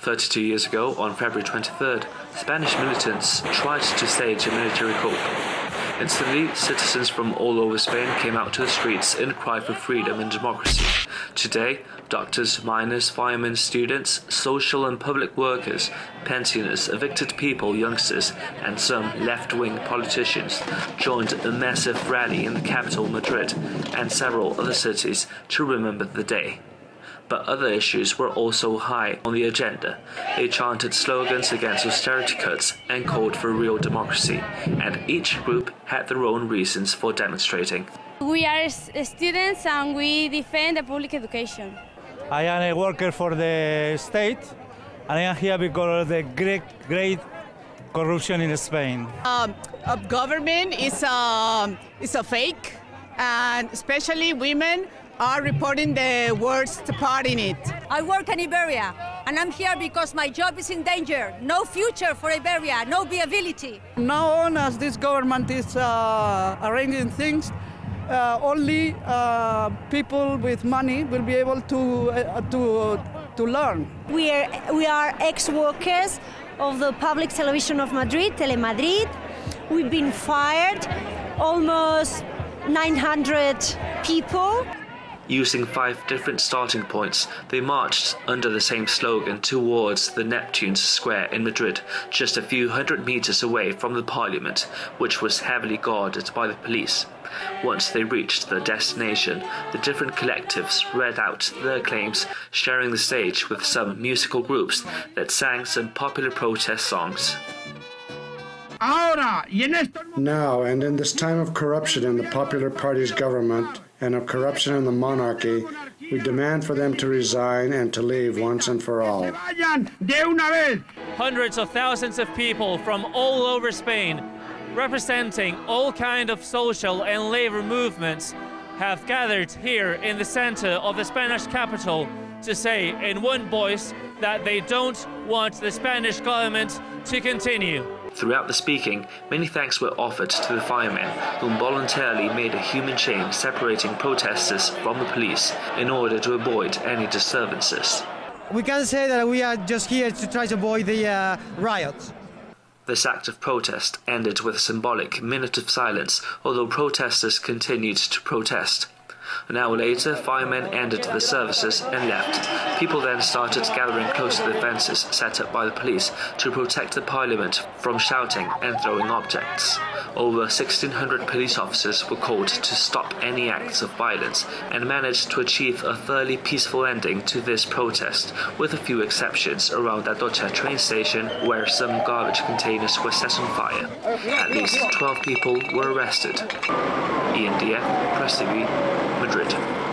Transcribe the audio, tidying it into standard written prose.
32 years ago, on February 23rd, Spanish militants tried to stage a military coup. Instantly, citizens from all over Spain came out to the streets in a cry for freedom and democracy. Today, doctors, miners, firemen, students, social and public workers, pensioners, evicted people, youngsters, and some left-wing politicians joined a massive rally in the capital, Madrid, and several other cities to remember the day. But other issues were also high on the agenda. They chanted slogans against austerity cuts and called for real democracy, and each group had their own reasons for demonstrating. We are students and we defend the public education. I am a worker for the state, and I am here because of the great corruption in Spain. Government is a fake, and especially women are reporting the worst part in it. I work in Iberia, and I'm here because my job is in danger. No future for Iberia, no viability. Now on, as this government is arranging things, only people with money will be able to learn. We are ex-workers of the public television of Madrid, Telemadrid. We've been fired, almost 900 people. Using 5 different starting points, they marched under the same slogan towards the Neptune's Square in Madrid, just a few hundred meters away from the parliament, which was heavily guarded by the police. Once they reached their destination, the different collectives read out their claims, sharing the stage with some musical groups that sang some popular protest songs. Now, and in this time of corruption in the Popular Party's government and of corruption in the monarchy, we demand for them to resign and to leave once and for all. Hundreds of thousands of people from all over Spain, representing all kinds of social and labor movements, have gathered here in the center of the Spanish capital to say in one voice that they don't want the Spanish government to continue. Throughout the speaking, many thanks were offered to the firemen, who voluntarily made a human chain separating protesters from the police in order to avoid any disturbances. We can say that we are just here to try to avoid the riots. This act of protest ended with a symbolic minute of silence, although protesters continued to protest. An hour later, firemen ended the services and left. People then started gathering close to the fences set up by the police to protect the parliament from shouting and throwing objects. Over 1,600 police officers were called to stop any acts of violence and managed to achieve a fairly peaceful ending to this protest, with a few exceptions around Atocha train station where some garbage containers were set on fire. At least 12 people were arrested. Diez, Press TV, Madrid.